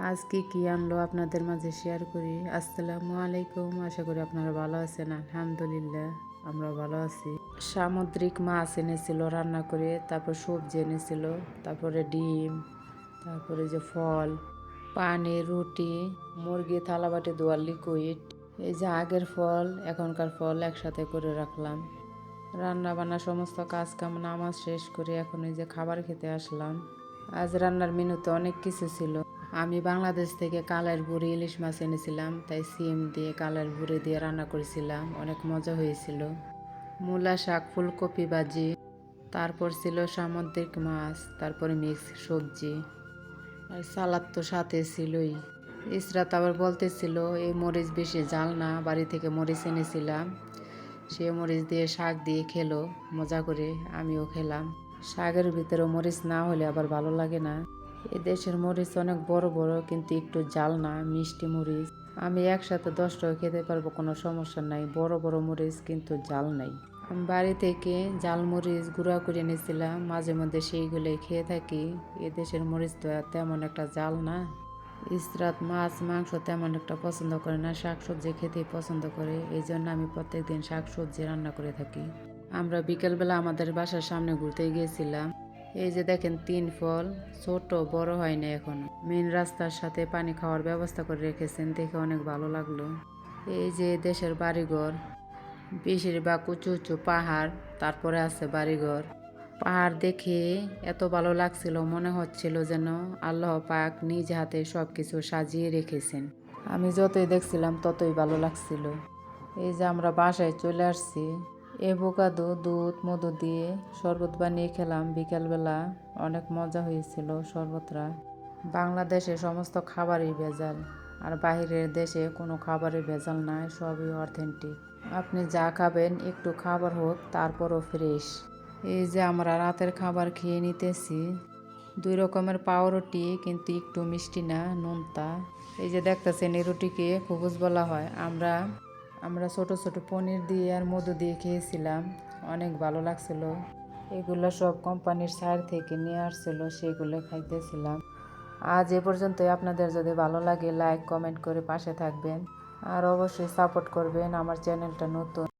আজকে কি আনলো আপনাদের মাঝে শেয়ার করি। আসসালামু আলাইকুম, আশা করি আপনারা ভালো আছেন। আলহামদুলিল্লাহ আমরা ভালো আছি। সামুদ্রিক মাছ এনেছিল রান্না করে, তারপর সবজি এনেছিল, তারপরে ডিম, তারপরে যে ফল, পানি, রুটি, মুরগি, থালাবাটি ধোয়ার লিকুইড। এই যে আগের ফল এখনকার ফল একসাথে করে রাখলাম। রান্না বান্না সমস্ত কাজ কাম নামাজ শেষ করে এখন এই যে খাবার খেতে আসলাম। আজ রান্নার মেনুতে অনেক কিছু ছিল। আমি বাংলাদেশ থেকে কালের বুড়ি ইলিশ মাছ এনেছিলাম, তাই সিম দিয়ে কালের বুড়ি দিয়ে রান্না করেছিলাম, অনেক মজা হয়েছিল। মূলা শাক, ফুলকপি ভাজি, তারপর ছিল সামুদ্রিক মাছ, তারপরে মিক্স সবজি, আর সালাদ তো সাথে ছিলই। ইসরাত আবার বলতেছিল এই মরিচ বেশি জাল না, বাড়ি থেকে মরিচ এনেছিলাম, সে মরিচ দিয়ে শাক দিয়ে খেলো মজা করে, আমিও খেলাম। শাকের ভিতরে মরিচ না হলে আবার ভালো লাগে না। এ দেশের মরিচ অনেক বড় বড়, কিন্তু একটু জাল না, মিষ্টি মরিচ। আমি একসাথে 10টাও খেতে পারবো, কোনো সমস্যা নাই। বড় বড় মরিচ কিন্তু জাল নাই। আমি বাড়ি থেকে জাল মরিচ গুঁড়া করে এনেছিলাম, মাঝে মধ্যে সেইগুলোই খেয়ে থাকি। এ দেশের মরিচ তো তেমন একটা জাল না। ইসরাত মাছ মাংস তেমন একটা পছন্দ করে না, শাকসবজি খেতেই পছন্দ করে, এই জন্য আমি প্রত্যেকদিন শাকসবজি রান্না করে থাকি। আমরা বিকেলবেলা আমাদের বাসার সামনে ঘুরতে গিয়েছিলাম। এই যে দেখেন 3 ফল, ছোট বড় হয় না এখনো। মেন রাস্তার সাথে পানি খাওয়ার ব্যবস্থা করে রেখেছেন, দেখে অনেক ভালো লাগলো। এই যে দেশের বাড়িঘর, বেশিরভাগ উঁচু উঁচু পাহাড়, তারপরে আছে বাড়িঘর। পাহাড় দেখে এত ভালো লাগছিল, মনে হচ্ছিল যেন আল্লাহ পাক নিজ হাতে সব কিছু সাজিয়ে রেখেছেন। আমি যতই দেখছিলাম ততই ভালো লাগছিল। এই যে আমরা বাসায় চলে আসছি। এভোকাডো দুধ মধু দিয়ে শরবত বানিয়ে খেলাম বিকেলবেলা, অনেক মজা হয়েছিল শরবতটা। বাংলাদেশে সমস্ত খাবারই ভেজাল, আর বাইরের দেশে কোনো খাবারই ভেজাল নাই, সবই অথেন্টিক। আপনি যা খাবেন একটু খাবার হোক তারপরও ফ্রেশ। এই যে আমরা রাতের খাবার খেয়ে নিতেছি, 2 রকমের পাউরুটি, কিন্তু একটু মিষ্টি না, নোনতা। এই যে দেখতেছেন এই রুটিকে খুবুজ বলা হয়। আমরা ছোট ছোট পনির দিয়ে আর মধু দিয়ে খেয়েছিলাম, অনেক ভালো লাগছিল। এগুলো সব কোম্পানির সাইড থেকে নিয়ে আসছিল, সেগুলো খাইতেছিলাম। আজ এ পর্যন্তই। আপনাদের যদি ভালো লাগে লাইক কমেন্ট করে পাশে থাকবেন, আর অবশ্যই সাপোর্ট করবেন। আমার চ্যানেলটা নতুন।